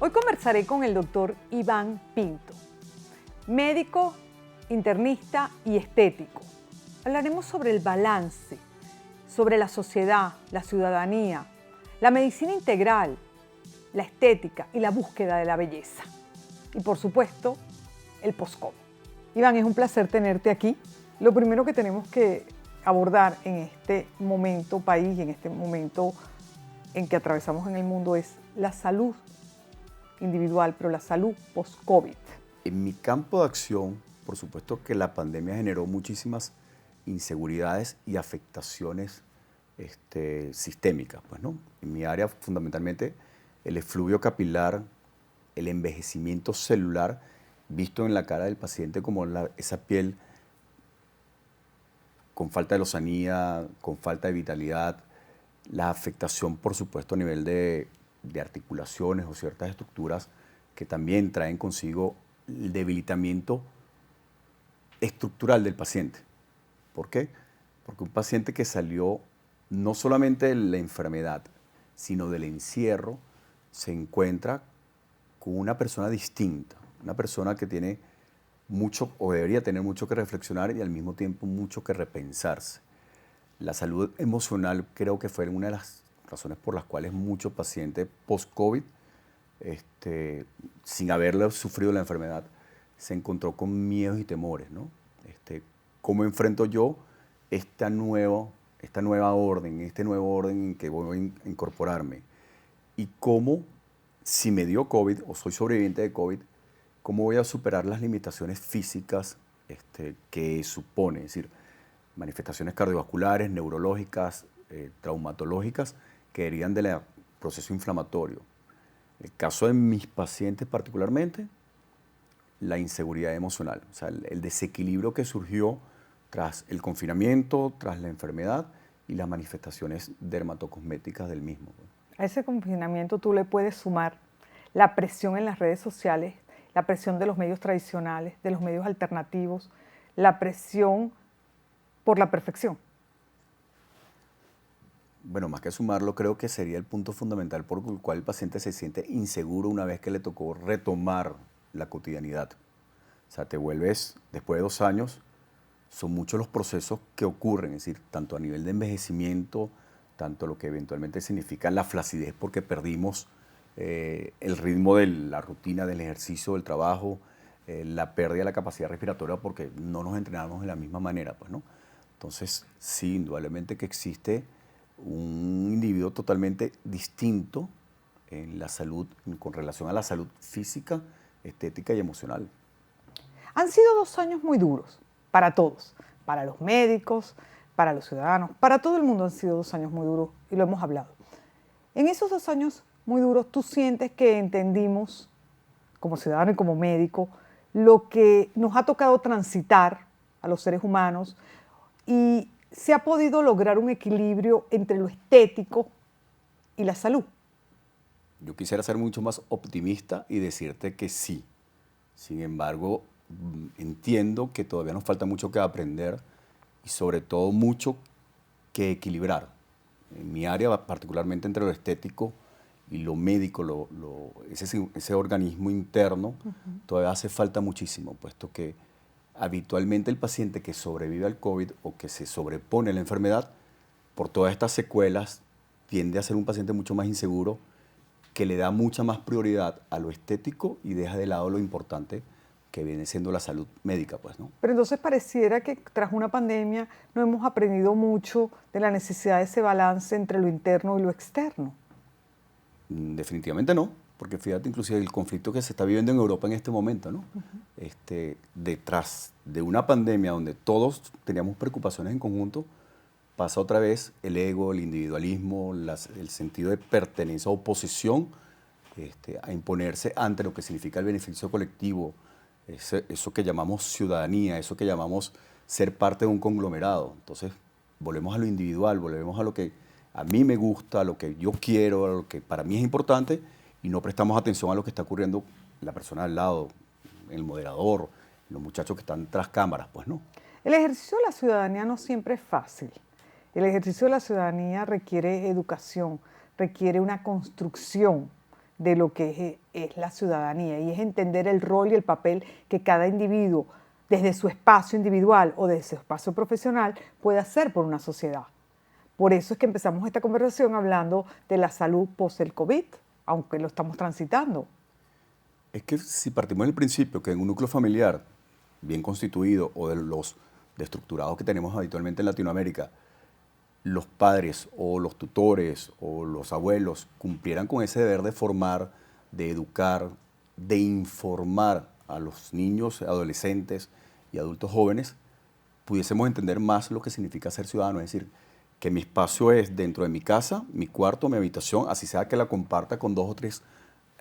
Hoy conversaré con el doctor Iván Pinto, médico, internista y estético. Hablaremos sobre el balance, sobre la sociedad, la ciudadanía, la medicina integral, la estética y la búsqueda de la belleza. Y por supuesto, el post-COVID. Iván, es un placer tenerte aquí. Lo primero que tenemos que abordar en este momento país, en este momento en que atravesamos en el mundo, es la salud individual, pero la salud post-COVID. En mi campo de acción, por supuesto que la pandemia generó muchísimas inseguridades y afectaciones sistémicas, pues, ¿no? En mi área, fundamentalmente, el efluvio capilar, el envejecimiento celular, visto en la cara del paciente como esa piel con falta de lozanía, con falta de vitalidad, la afectación, por supuesto, a nivel de articulaciones o ciertas estructuras que también traen consigo el debilitamiento estructural del paciente. ¿Por qué? Porque un paciente que salió no solamente de la enfermedad, sino del encierro, se encuentra con una persona distinta, una persona que tiene mucho o debería tener mucho que reflexionar y al mismo tiempo mucho que repensarse. La salud emocional creo que fue una de las razones por las cuales muchos pacientes post-COVID, sin haberlo sufrido la enfermedad, se encontró con miedos y temores, ¿no? ¿Cómo enfrento yo esta nueva orden, este nuevo orden en que voy a incorporarme? Y cómo, si me dio COVID o soy sobreviviente de COVID, cómo voy a superar las limitaciones físicas que supone, es decir, manifestaciones cardiovasculares, neurológicas, traumatológicas que derivan del proceso inflamatorio. En el caso de mis pacientes particularmente, la inseguridad emocional, o sea, el desequilibrio que surgió tras el confinamiento, tras la enfermedad y las manifestaciones dermatocosméticas del mismo. A ese confinamiento tú le puedes sumar la presión en las redes sociales, la presión de los medios tradicionales, de los medios alternativos, la presión por la perfección. Bueno, más que sumarlo, creo que sería el punto fundamental por el cual el paciente se siente inseguro una vez que le tocó retomar la cotidianidad. O sea, te vuelves, después de 2 años, son muchos los procesos que ocurren, es decir, tanto a nivel de envejecimiento, tanto lo que eventualmente significa la flacidez porque perdimos el ritmo de la rutina del ejercicio, del trabajo, la pérdida de la capacidad respiratoria porque no nos entrenamos de la misma manera, pues, ¿no? Entonces, sí, indudablemente que existe un individuo totalmente distinto en la salud, con relación a la salud física, estética y emocional. Han sido 2 años muy duros para todos, para los médicos, para los ciudadanos, para todo el mundo han sido 2 años muy duros y lo hemos hablado. En esos 2 años muy duros, ¿tú sientes que entendimos, como ciudadano y como médico, lo que nos ha tocado transitar a los seres humanos y se ha podido lograr un equilibrio entre lo estético y la salud? Yo quisiera ser mucho más optimista y decirte que sí. Sin embargo, entiendo que todavía nos falta mucho que aprender y sobre todo mucho que equilibrar. En mi área, particularmente entre lo estético y lo médico, ese organismo interno, todavía hace falta muchísimo, puesto que habitualmente el paciente que sobrevive al COVID o que se sobrepone a la enfermedad, por todas estas secuelas, tiende a ser un paciente mucho más inseguro, que le da mucha más prioridad a lo estético y deja de lado lo importante que viene siendo la salud médica, pues, ¿no? Pero entonces pareciera que tras una pandemia no hemos aprendido mucho de la necesidad de ese balance entre lo interno y lo externo. Definitivamente no, porque fíjate inclusive el conflicto que se está viviendo en Europa en este momento, ¿no? Detrás de una pandemia donde todos teníamos preocupaciones en conjunto, pasa otra vez el ego, el individualismo, el sentido de pertenencia o posesión a imponerse ante lo que significa el beneficio colectivo, eso que llamamos ciudadanía, eso que llamamos ser parte de un conglomerado. Entonces, volvemos a lo individual, volvemos a lo que a mí me gusta, a lo que yo quiero, a lo que para mí es importante y no prestamos atención a lo que está ocurriendo en la persona al lado, en el moderador, en los muchachos que están tras cámaras, pues no. El ejercicio de la ciudadanía no siempre es fácil. El ejercicio de la ciudadanía requiere educación, requiere una construcción de lo que es la ciudadanía, y es entender el rol y el papel que cada individuo, desde su espacio individual o desde su espacio profesional, puede hacer por una sociedad. Por eso es que empezamos esta conversación hablando de la salud post el COVID, aunque lo estamos transitando. Es que si partimos del principio que en un núcleo familiar bien constituido o de los destructurados que tenemos habitualmente en Latinoamérica, los padres o los tutores o los abuelos cumplieran con ese deber de formar, de educar, de informar a los niños, adolescentes y adultos jóvenes, pudiésemos entender más lo que significa ser ciudadano, es decir, que mi espacio es dentro de mi casa, mi cuarto, mi habitación, así sea que la comparta con 2 o 3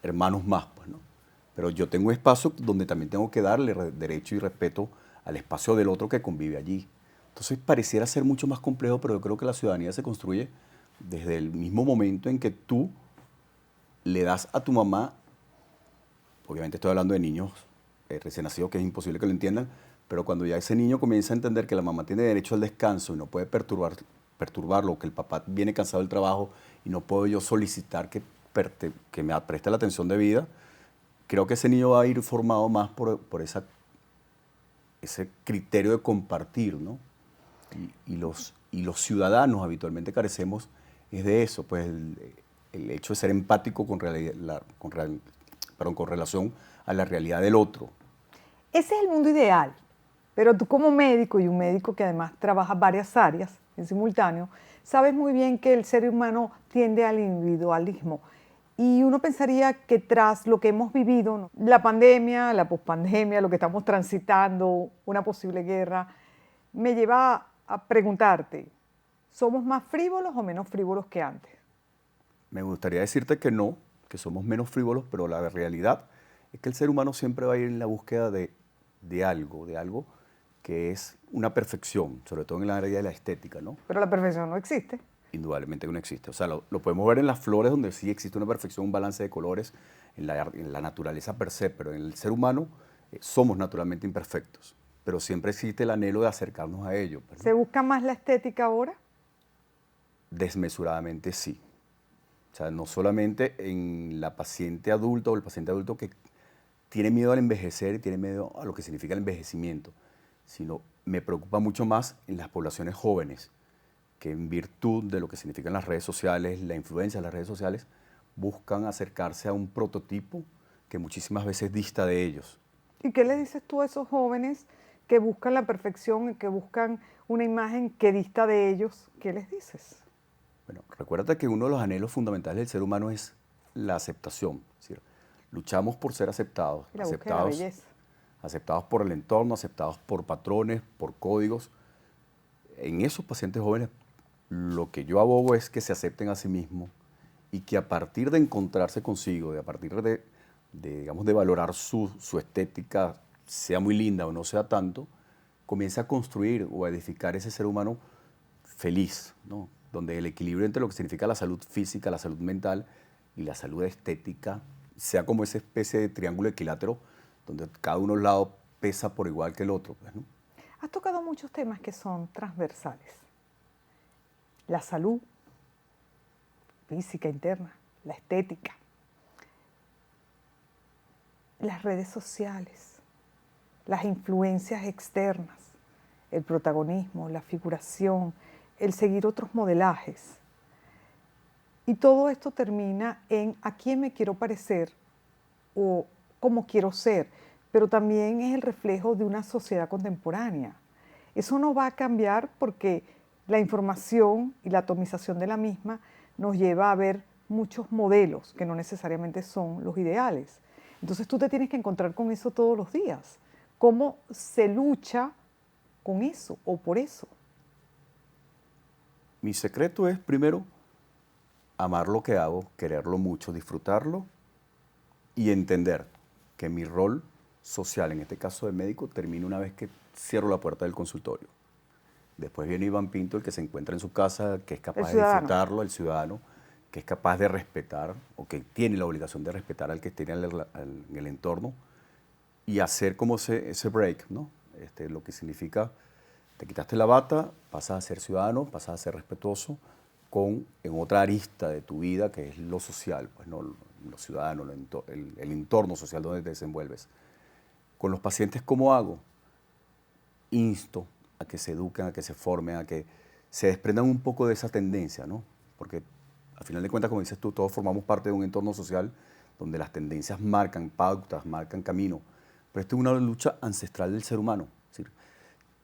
hermanos más, pues, ¿no? Pero yo tengo un espacio donde también tengo que darle derecho y respeto al espacio del otro que convive allí. Entonces pareciera ser mucho más complejo, pero yo creo que la ciudadanía se construye desde el mismo momento en que tú le das a tu mamá, obviamente estoy hablando de niños recién nacidos, que es imposible que lo entiendan, pero cuando ya ese niño comienza a entender que la mamá tiene derecho al descanso y no puede perturbarlo, que el papá viene cansado del trabajo y no puedo yo solicitar que me preste la atención debida, creo que ese niño va a ir formado más por ese criterio de compartir, ¿no? Y los ciudadanos habitualmente carecemos es de eso, pues el hecho de ser empático con relación a la realidad del otro. Ese es el mundo ideal, pero tú como médico y un médico que además trabaja varias áreas en simultáneo, sabes muy bien que el ser humano tiende al individualismo. Y uno pensaría que tras lo que hemos vivido, ¿no?, la pandemia, la pospandemia, lo que estamos transitando, una posible guerra, me lleva a preguntarte, ¿somos más frívolos o menos frívolos que antes? Me gustaría decirte que no, que somos menos frívolos, pero la realidad es que el ser humano siempre va a ir en la búsqueda de algo que es una perfección, sobre todo en el área de la estética, ¿no? Pero la perfección no existe. Indudablemente que no existe. O sea, lo podemos ver en las flores, donde sí existe una perfección, un balance de colores, en la naturaleza per se, pero en el ser humano somos naturalmente imperfectos, pero siempre existe el anhelo de acercarnos a ello, ¿verdad? ¿Se busca más la estética ahora? Desmesuradamente sí. O sea, no solamente en la paciente adulta o el paciente adulto que tiene miedo al envejecer y tiene miedo a lo que significa el envejecimiento, sino me preocupa mucho más en las poblaciones jóvenes, que en virtud de lo que significan las redes sociales, la influencia de las redes sociales, buscan acercarse a un prototipo que muchísimas veces dista de ellos. ¿Y qué le dices tú a esos jóvenes que buscan la perfección y que buscan una imagen que dista de ellos? ¿Qué les dices? Bueno, recuérdate que uno de los anhelos fundamentales del ser humano es la aceptación. Es decir, luchamos por ser aceptados, Y la búsqueda de la belleza. aceptados por el entorno, aceptados por patrones, por códigos. En esos pacientes jóvenes, lo que yo abogo es que se acepten a sí mismos y que a partir de encontrarse consigo, a partir digamos, de valorar su estética, sea muy linda o no sea tanto, comience a construir o a edificar ese ser humano feliz, ¿no? Donde el equilibrio entre lo que significa la salud física, la salud mental y la salud estética sea como esa especie de triángulo equilátero donde cada uno de los lados pesa por igual que el otro, pues, ¿no? Has tocado muchos temas que son transversales. La salud física interna, la estética, las redes sociales, las influencias externas, el protagonismo, la figuración, el seguir otros modelajes. Y todo esto termina en a quién me quiero parecer o cómo quiero ser, pero también es el reflejo de una sociedad contemporánea. Eso no va a cambiar porque la información y la atomización de la misma nos lleva a ver muchos modelos que no necesariamente son los ideales. Entonces tú te tienes que encontrar con eso todos los días. ¿Cómo se lucha con eso o por eso? Mi secreto es, primero, amar lo que hago, quererlo mucho, disfrutarlo y entender que mi rol social, en este caso de médico, termina una vez que cierro la puerta del consultorio. Después viene Iván Pinto, el que se encuentra en su casa, que es capaz de disfrutarlo, el ciudadano, que es capaz de respetar o que tiene la obligación de respetar al que esté en el entorno y hacer como ese break, ¿no? Lo que significa, te quitaste la bata, pasas a ser ciudadano, pasas a ser respetuoso en otra arista de tu vida que es lo social, pues, ¿no? los ciudadanos, el entorno social donde te desenvuelves. Con los pacientes, ¿cómo hago? Insto a que se eduquen, a que se formen, a que se desprendan un poco de esa tendencia, ¿no? Porque al final de cuentas, como dices tú, todos formamos parte de un entorno social donde las tendencias marcan pautas, marcan camino. Pero esto es una lucha ancestral del ser humano. Es decir,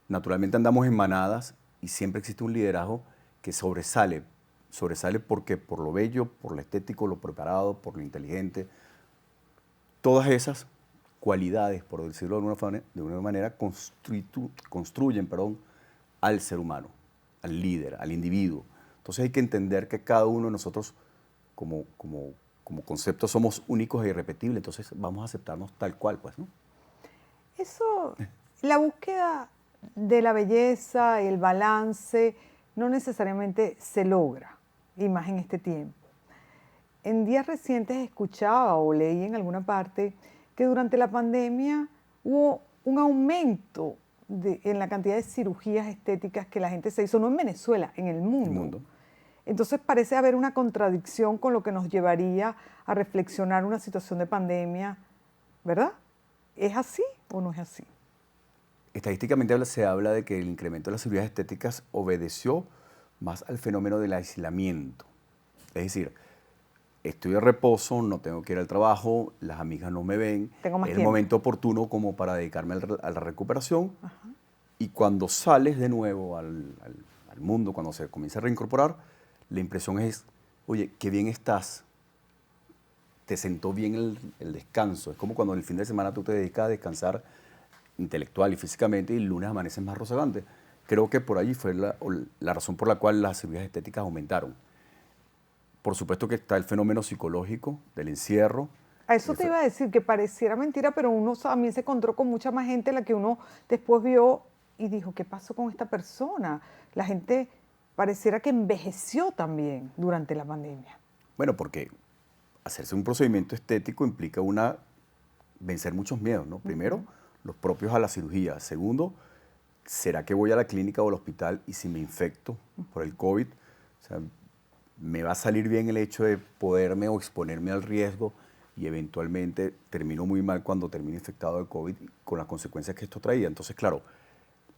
naturalmente andamos en manadas y siempre existe un liderazgo que sobresale. Sobresale porque por lo bello, por lo estético, lo preparado, por lo inteligente. Todas esas cualidades, por decirlo de una manera, construyen al ser humano, al líder, al individuo. Entonces hay que entender que cada uno de nosotros como concepto somos únicos e irrepetibles, entonces vamos a aceptarnos tal cual, pues, ¿no? Eso, la búsqueda de la belleza, el balance, no necesariamente se logra, y más en este tiempo. En días recientes escuchaba o leí en alguna parte que durante la pandemia hubo un aumento en la cantidad de cirugías estéticas que la gente se hizo, no en Venezuela, en el mundo. El mundo. Entonces parece haber una contradicción con lo que nos llevaría a reflexionar una situación de pandemia, ¿verdad? ¿Es así o no es así? Estadísticamente se habla de que el incremento de las cirugías estéticas obedeció más al fenómeno del aislamiento. Es decir, estoy de reposo, no tengo que ir al trabajo, las amigas no me ven, Tengo más es el tiempo. momento oportuno como para dedicarme a la recuperación. Ajá. Y cuando sales de nuevo al mundo, cuando se comienza a reincorporar, la impresión es, oye, qué bien estás, te sentó bien el descanso. Es como cuando el fin de semana tú te dedicas a descansar intelectual y físicamente y el lunes amaneces más rozagante. Creo que por allí fue la razón por la cual las cirugías estéticas aumentaron. Por supuesto que está el fenómeno psicológico del encierro. A eso te iba a decir, que pareciera mentira, pero uno también se encontró con mucha más gente a la que uno después vio y dijo, ¿qué pasó con esta persona? La gente pareciera que envejeció también durante la pandemia. Bueno, porque hacerse un procedimiento estético implica vencer muchos miedos, ¿no? Primero, los propios a la cirugía. Segundo, ¿será que voy a la clínica o al hospital y si me infecto por el COVID? O sea, ¿me va a salir bien el hecho de poderme o exponerme al riesgo y eventualmente termino muy mal cuando termino infectado de COVID con las consecuencias que esto traía? Entonces, claro,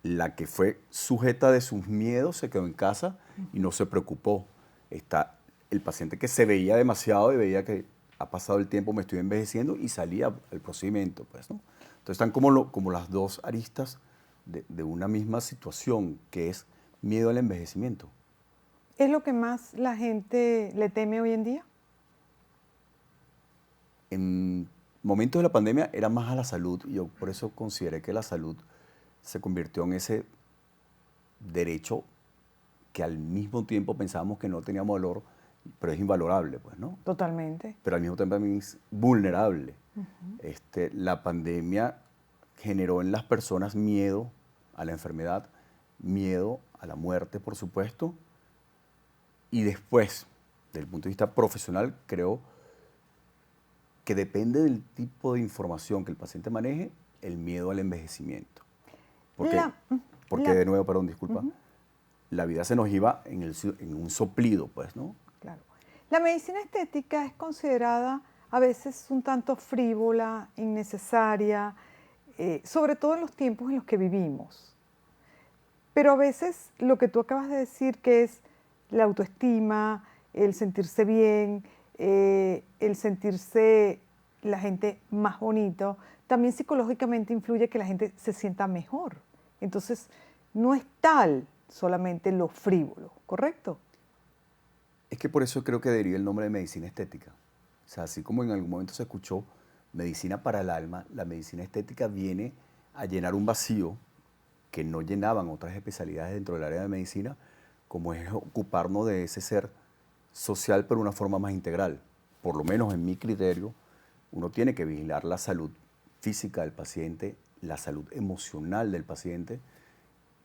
la que fue sujeta de sus miedos se quedó en casa y no se preocupó. Está el paciente que se veía demasiado y veía que ha pasado el tiempo, me estoy envejeciendo y salía al procedimiento, pues, ¿no? Entonces están como las dos aristas de una misma situación, que es miedo al envejecimiento. ¿Es lo que más la gente le teme hoy en día? En momentos de la pandemia era más a la salud y yo por eso consideré que la salud se convirtió en ese derecho que al mismo tiempo pensábamos que no teníamos valor, pero es invalorable, pues, ¿no? Totalmente. Pero al mismo tiempo también es vulnerable. La pandemia generó en las personas miedo a la enfermedad, miedo a la muerte, por supuesto, y después, desde el punto de vista profesional, creo que depende del tipo de información que el paciente maneje, el miedo al envejecimiento. Porque de nuevo, perdón, disculpa, la vida se nos iba en un soplido, pues, ¿no? Claro. La medicina estética es considerada a veces un tanto frívola, innecesaria, sobre todo en los tiempos en los que vivimos. Pero a veces lo que tú acabas de decir, que es la autoestima, el sentirse bien, el sentirse la gente más bonito, también psicológicamente influye que la gente se sienta mejor. Entonces, no es tal solamente lo frívolo, ¿correcto? Es que por eso creo que deriva el nombre de medicina estética. O sea, así como en algún momento se escuchó medicina para el alma, la medicina estética viene a llenar un vacío que no llenaban otras especialidades dentro del área de medicina, como es ocuparnos de ese ser social, pero de una forma más integral. Por lo menos en mi criterio, uno tiene que vigilar la salud física del paciente, la salud emocional del paciente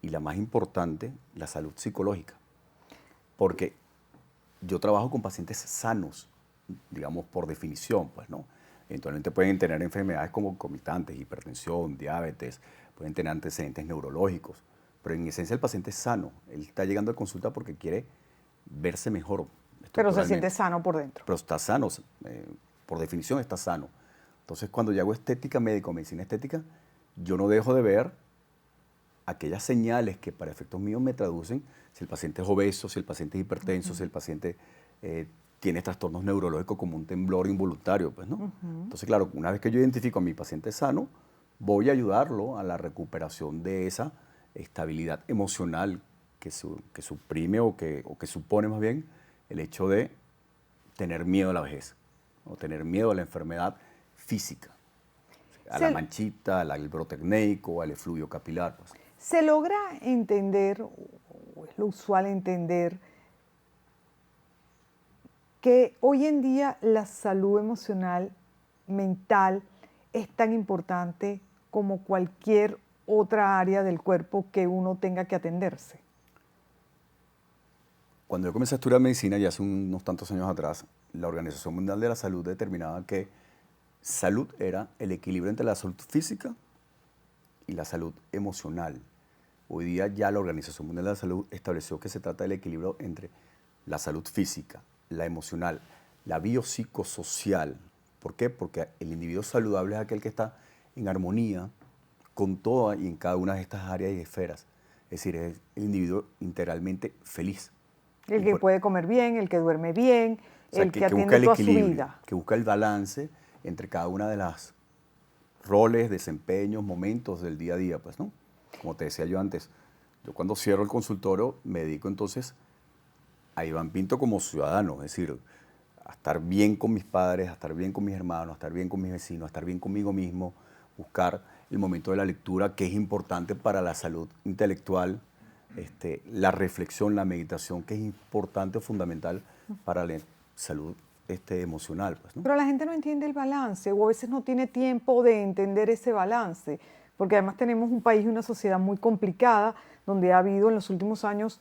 y la más importante, la salud psicológica. Porque yo trabajo con pacientes sanos, digamos por definición, pues, ¿no? Eventualmente pueden tener enfermedades como concomitantes, hipertensión, diabetes, pueden tener antecedentes neurológicos, pero en esencia el paciente es sano. Él está llegando a consulta porque quiere verse mejor. Pero se siente sano por dentro. Pero está sano por definición está sano. Entonces, cuando yo hago estética médica o medicina estética, yo no dejo de ver aquellas señales que para efectos míos me traducen si el paciente es obeso, si el paciente es hipertenso, si el paciente tiene trastornos neurológicos como un temblor involuntario, pues, ¿no? Entonces, claro, una vez que yo identifico a mi paciente sano, voy a ayudarlo a la recuperación de esa estabilidad emocional que suprime o que supone más bien el hecho de tener miedo a la vejez o tener miedo a la enfermedad física, a la manchita, al brote acnéico, al efluvio capilar. Pues. ¿Se logra entender, o es lo usual entender, que hoy en día la salud emocional, mental, es tan importante como cualquier otra área del cuerpo que uno tenga que atenderse? Cuando yo comencé a estudiar medicina, ya hace unos tantos años atrás, la Organización Mundial de la Salud determinaba que salud era el equilibrio entre la salud física y la salud emocional. Hoy día ya la Organización Mundial de la Salud estableció que se trata del equilibrio entre la salud física, la emocional, la biopsicosocial. ¿Por qué? Porque el individuo saludable es aquel que está en armonía con toda y en cada una de estas áreas y esferas. Es decir, es el individuo integralmente feliz. El que puede comer bien, el que duerme bien, o sea, el que busca atiende el toda su equilibrio, vida. que busca el balance entre cada una de las roles, desempeños, momentos del día a día, pues, ¿no? Como te decía yo antes, yo cuando cierro el consultorio me dedico entonces a Iván Pinto como ciudadano, es decir, a estar bien con mis padres, a estar bien con mis hermanos, a estar bien con mis vecinos, a estar bien conmigo mismo, buscar el momento de la lectura que es importante para la salud intelectual, la reflexión, la meditación, que es importante o fundamental para la salud emocional. Pues, ¿no? Pero la gente no entiende el balance o a veces no tiene tiempo de entender ese balance, porque además tenemos un país y una sociedad muy complicada donde ha habido en los últimos años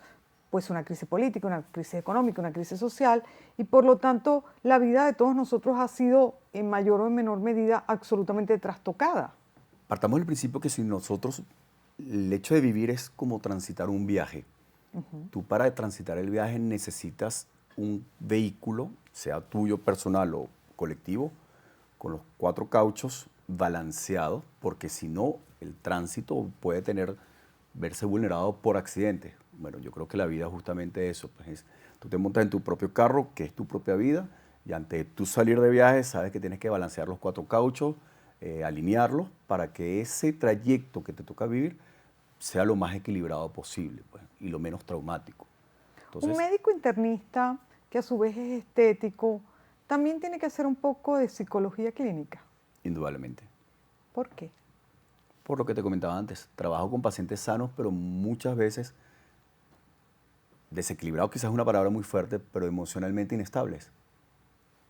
pues una crisis política, una crisis económica, una crisis social y por lo tanto la vida de todos nosotros ha sido en mayor o en menor medida absolutamente trastocada. Partamos del principio que si nosotros, el hecho de vivir es como transitar un viaje. Tú para transitar el viaje necesitas un vehículo, sea tuyo personal o colectivo, con los 4 cauchos balanceados, porque si no, el tránsito puede verse vulnerado por accidentes. Bueno, yo creo que la vida es justamente eso. Pues tú te montas en tu propio carro, que es tu propia vida, y antes de tú salir de viaje, sabes que tienes que balancear los 4 cauchos, alinearlos, para que ese trayecto que te toca vivir sea lo más equilibrado posible, pues, y lo menos traumático. Entonces, un médico internista, que a su vez es estético, también tiene que hacer un poco de psicología clínica. indudablemente. ¿Por qué? Por lo que te comentaba antes, trabajo con pacientes sanos, pero muchas veces desequilibrados, quizás es una palabra muy fuerte, pero emocionalmente inestables.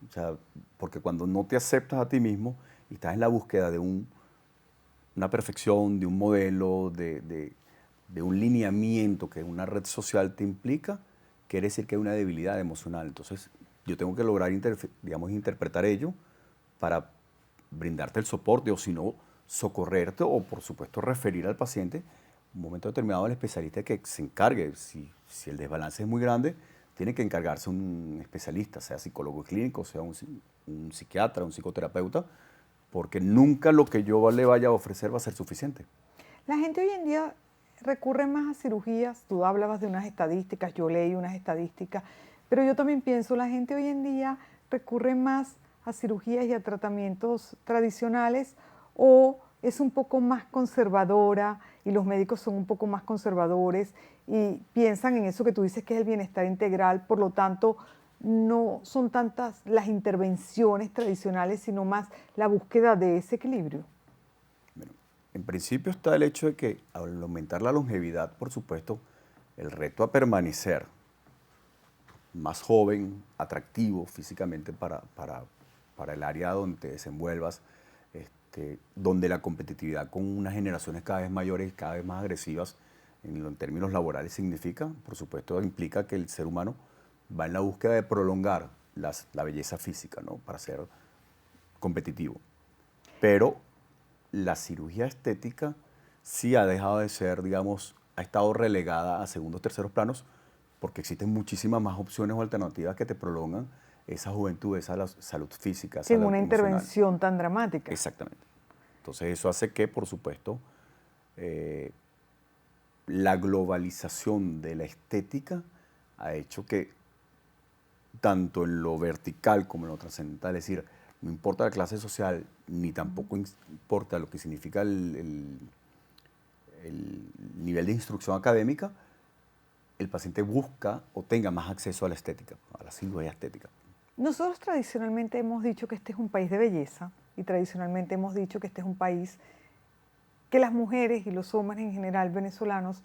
O sea, porque cuando no te aceptas a ti mismo y estás en la búsqueda de una perfección, de un modelo, de un lineamiento que una red social te implica, quiere decir que hay una debilidad emocional. Entonces, yo tengo que lograr, digamos, interpretar ello para brindarte el soporte o si no, socorrerte o, por supuesto, referir al paciente en un momento determinado al especialista que se encargue. Si el desbalance es muy grande, tiene que encargarse un especialista, sea psicólogo clínico, sea un psiquiatra, un psicoterapeuta, porque nunca lo que yo le vaya a ofrecer va a ser suficiente. La gente hoy en día recurre más a cirugías. Tú hablabas de unas estadísticas, yo leí unas estadísticas, pero yo también pienso, la gente hoy en día recurre más a cirugías y a tratamientos tradicionales o es un poco más conservadora y los médicos son un poco más conservadores y piensan en eso que tú dices que es el bienestar integral, por lo tanto no son tantas las intervenciones tradicionales, sino más la búsqueda de ese equilibrio. Bueno, en principio está el hecho de que al aumentar la longevidad, por supuesto, el reto a permanecer más joven, atractivo físicamente para el área donde te desenvuelvas, donde la competitividad con unas generaciones cada vez mayores y cada vez más agresivas en términos laborales significa, por supuesto, implica que el ser humano va en la búsqueda de prolongar la belleza física, ¿no? Para ser competitivo. Pero la cirugía estética sí ha dejado de ser, digamos, ha estado relegada a segundos, terceros planos, porque existen muchísimas más opciones o alternativas que te prolongan esa juventud, esa salud física, Sin salud una emocional. intervención tan dramática. Exactamente. Entonces eso hace que, por supuesto, la globalización de la estética ha hecho que tanto en lo vertical como en lo trascendental, es decir, no importa la clase social, ni tampoco importa lo que significa el nivel de instrucción académica, el paciente busca o tenga más acceso a la estética, a la cirugía estética. Nosotros tradicionalmente hemos dicho que este es un país de belleza y tradicionalmente hemos dicho que este es un país que las mujeres y los hombres en general venezolanos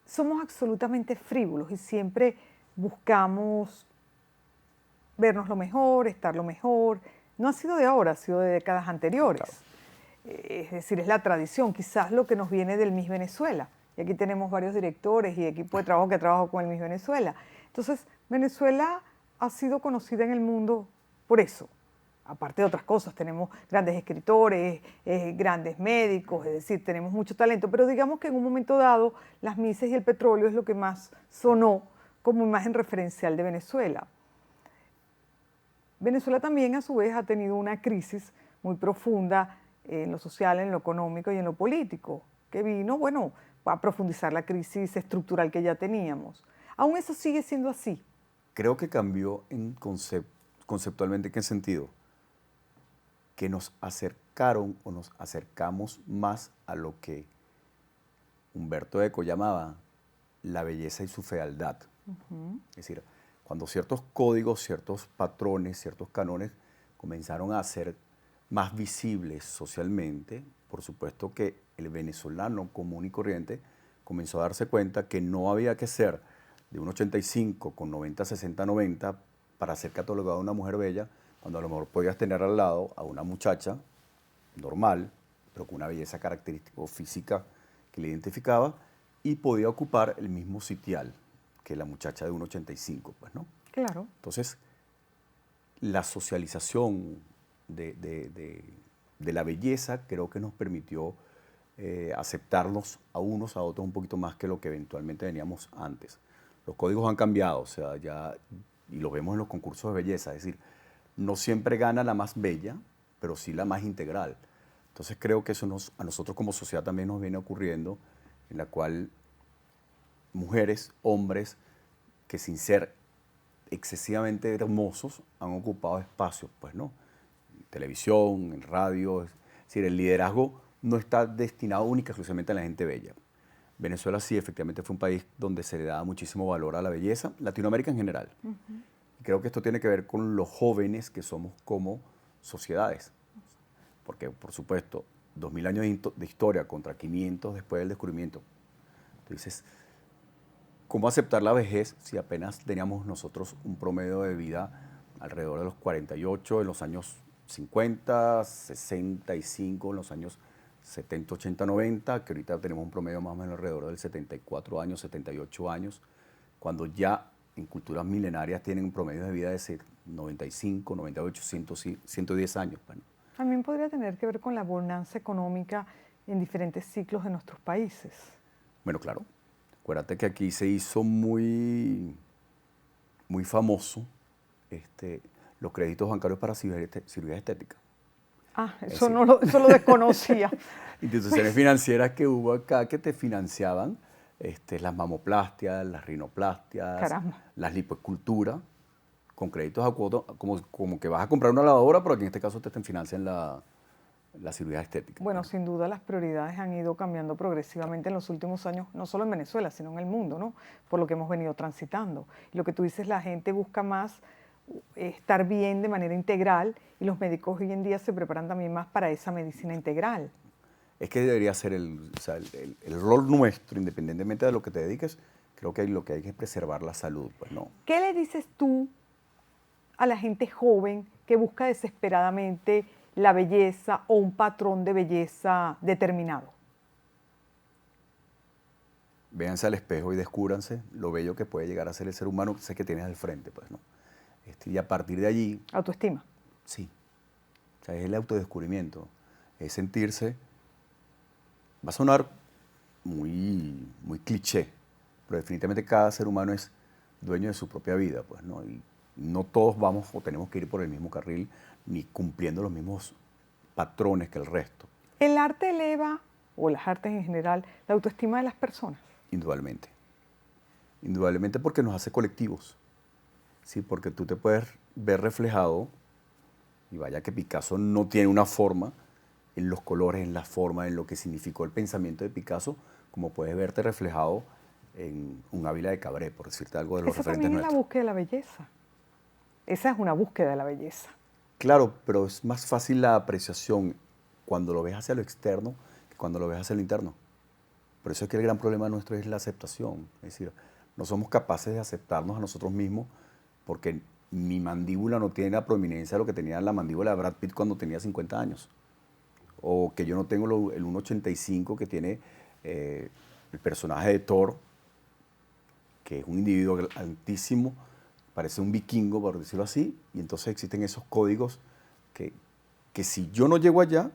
somos absolutamente frívolos y siempre buscamos vernos lo mejor, estar lo mejor. No ha sido de ahora, ha sido de décadas anteriores. Claro. Es decir, es la tradición, quizás lo que nos viene del Miss Venezuela. Y aquí tenemos varios directores y equipo de trabajo que trabajan con el Miss Venezuela. Entonces, Venezuela ha sido conocida en el mundo por eso. Aparte de otras cosas, tenemos grandes escritores, grandes médicos, es decir, tenemos mucho talento, pero digamos que en un momento dado las Misses y el petróleo es lo que más sonó como imagen referencial de Venezuela. Venezuela también a su vez ha tenido una crisis muy profunda en lo social, en lo económico y en lo político, que vino, bueno, a profundizar la crisis estructural que ya teníamos. Aún eso sigue siendo así. Creo que cambió en conceptualmente, ¿en qué sentido? Que nos acercaron o nos acercamos más a lo que Humberto Eco llamaba la belleza y su fealdad. Es decir, cuando ciertos códigos, ciertos patrones, ciertos cánones comenzaron a ser más visibles socialmente, por supuesto que el venezolano común y corriente comenzó a darse cuenta que no había que ser de un 85 con 90, 60, 90 para ser catalogado una mujer bella, cuando a lo mejor podías tener al lado a una muchacha normal, pero con una belleza característica o física que le identificaba, y podía ocupar el mismo sitial que la muchacha de 1,85, pues, ¿no? Claro. Entonces, la socialización de la belleza creo que nos permitió aceptarnos a unos a otros un poquito más que lo que eventualmente veníamos antes. Los códigos han cambiado, o sea, ya, y lo vemos en los concursos de belleza, es decir, no siempre gana la más bella, pero sí la más integral. Entonces creo que eso a nosotros como sociedad también nos viene ocurriendo, en la cual mujeres, hombres, que sin ser excesivamente hermosos han ocupado espacios, pues, ¿no? En televisión, en radio, es decir, el liderazgo no está destinado única y exclusivamente a la gente bella. Venezuela sí, efectivamente fue un país donde se le daba muchísimo valor a la belleza, Latinoamérica en general. Y creo que esto tiene que ver con los jóvenes que somos como sociedades. Porque, por supuesto, 2000 años de historia contra 500 después del descubrimiento. Entonces, ¿cómo aceptar la vejez si apenas teníamos nosotros un promedio de vida alrededor de los 48 en los años 50, 65 en los años 70, 80, 90, que ahorita tenemos un promedio más o menos alrededor del 74 años, 78 años, cuando ya en culturas milenarias tienen un promedio de vida de 95, 98, 100, 110 años? Bueno. También podría tener que ver con la bonanza económica en diferentes ciclos de nuestros países. Bueno, claro. Acuérdate que aquí se hizo muy famoso los créditos bancarios para cirugía estética. Ah, eso lo desconocía. Instituciones financieras que hubo acá que te financiaban las mamoplastias, las rinoplastias, Caramba. las lipoesculturas, con créditos a cuota, como que vas a comprar una lavadora, pero aquí en este caso te financian la cirugía estética. Bueno, sin duda las prioridades han ido cambiando progresivamente en los últimos años, no solo en Venezuela, sino en el mundo, ¿no? Por lo que hemos venido transitando. Y lo que tú dices, la gente busca más estar bien de manera integral y los médicos hoy en día se preparan también más para esa medicina integral. Es que debería ser el rol nuestro, independientemente de lo que te dediques, creo que lo que hay que es preservar la salud, pues, ¿no? ¿Qué le dices tú a la gente joven que busca desesperadamente la belleza o un patrón de belleza determinado? Véanse al espejo y descúbranse lo bello que puede llegar a ser el ser humano que tienes al frente, pues, ¿no? Y a partir de allí... Autoestima. Sí. O sea, es el autodescubrimiento. Es sentirse... Va a sonar muy, muy cliché, pero definitivamente cada ser humano es dueño de su propia vida, pues, ¿no? Y No todos vamos o tenemos que ir por el mismo carril ni cumpliendo los mismos patrones que el resto. ¿El arte eleva, o las artes en general, la autoestima de las personas? Indudablemente. Indudablemente porque nos hace colectivos. Sí, porque tú te puedes ver reflejado, y vaya que Picasso no tiene una forma, en los colores, en la forma, en lo que significó el pensamiento de Picasso, como puedes verte reflejado en un Ávila de Cabré, por decirte algo de los Esa referentes también es la nuestros. búsqueda de la belleza. Esa es una búsqueda de la belleza. Claro, pero es más fácil la apreciación cuando lo ves hacia lo externo que cuando lo ves hacia lo interno. Por eso es que el gran problema nuestro es la aceptación. Es decir, no somos capaces de aceptarnos a nosotros mismos porque mi mandíbula no tiene la prominencia de lo que tenía la mandíbula de Brad Pitt cuando tenía 50 años. O que yo no tengo el 1,85 que tiene el personaje de Thor, que es un individuo altísimo, parece un vikingo, por decirlo así, y entonces existen esos códigos que si yo no llego allá,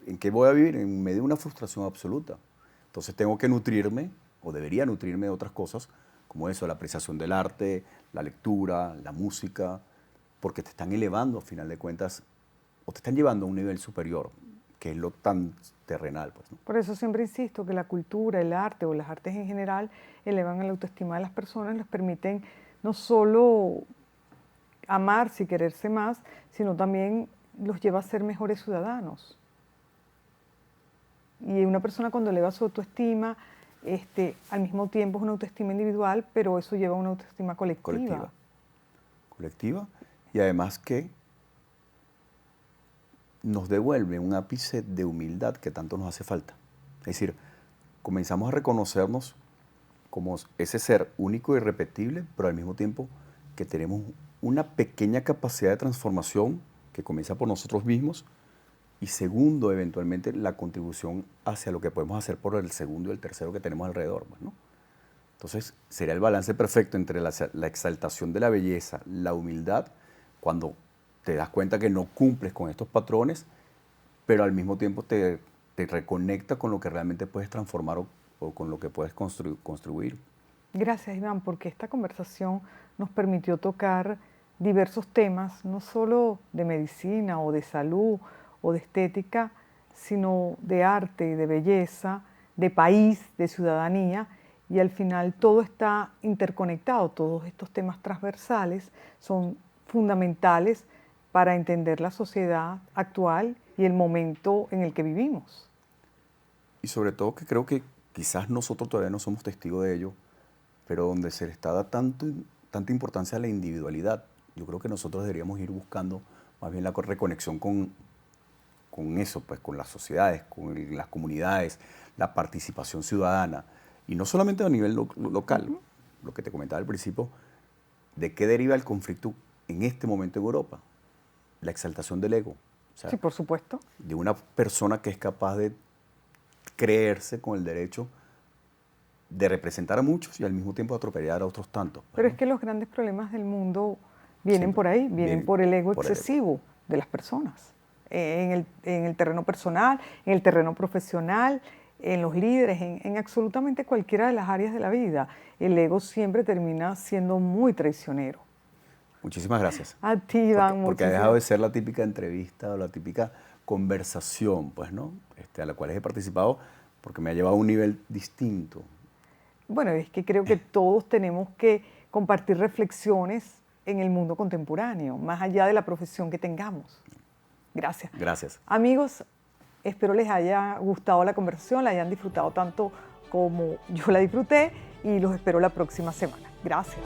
¿en qué voy a vivir? En medio de una frustración absoluta. Entonces tengo que nutrirme, o debería nutrirme de otras cosas, como eso, la apreciación del arte, la lectura, la música, porque te están elevando, a final de cuentas, o te están llevando a un nivel superior, que es lo tan terrenal, pues, ¿no? Por eso siempre insisto que la cultura, el arte o las artes en general elevan la autoestima de las personas, les permiten no solo amarse y quererse más, sino también los lleva a ser mejores ciudadanos. Y una persona cuando eleva su autoestima, al mismo tiempo es una autoestima individual, pero eso lleva a una autoestima colectiva. Colectiva, y además que nos devuelve un ápice de humildad que tanto nos hace falta. Es decir, comenzamos a reconocernos como ese ser único e irrepetible, pero al mismo tiempo que tenemos una pequeña capacidad de transformación que comienza por nosotros mismos y segundo, eventualmente, la contribución hacia lo que podemos hacer por el segundo y el tercero que tenemos alrededor, ¿no? Entonces, sería el balance perfecto entre la exaltación de la belleza, la humildad, cuando te das cuenta que no cumples con estos patrones, pero al mismo tiempo te reconecta con lo que realmente puedes transformar o con lo que puedes construir. Gracias, Iván, porque esta conversación nos permitió tocar diversos temas, no solo de medicina o de salud o de estética, sino de arte y de belleza, de país, de ciudadanía, y al final todo está interconectado, todos estos temas transversales son fundamentales para entender la sociedad actual y el momento en el que vivimos. Y sobre todo que creo que quizás nosotros todavía no somos testigos de ello, pero donde se le está dando tanta importancia a la individualidad, yo creo que nosotros deberíamos ir buscando más bien la reconexión con eso, pues con las sociedades, con las comunidades, la participación ciudadana, y no solamente a nivel local, lo que te comentaba al principio, ¿de qué deriva el conflicto en este momento en Europa? La exaltación del ego. O sea, Sí, por supuesto. de una persona que es capaz de creerse con el derecho de representar a muchos y al mismo tiempo atropellar a otros tantos. Pero es que los grandes problemas del mundo vienen por ahí, vienen por el ego excesivo de las personas. En el terreno personal, en el terreno profesional, en los líderes, en absolutamente cualquiera de las áreas de la vida. El ego siempre termina siendo muy traicionero. Muchísimas gracias. A ti, Iván. Porque ha dejado de ser la típica entrevista o la típica conversación, pues, ¿no? A la cual he participado porque me ha llevado a un nivel distinto. Bueno, es que creo que todos tenemos que compartir reflexiones en el mundo contemporáneo, más allá de la profesión que tengamos. Gracias. Gracias. Amigos, espero les haya gustado la conversación, la hayan disfrutado tanto como yo la disfruté y los espero la próxima semana. Gracias.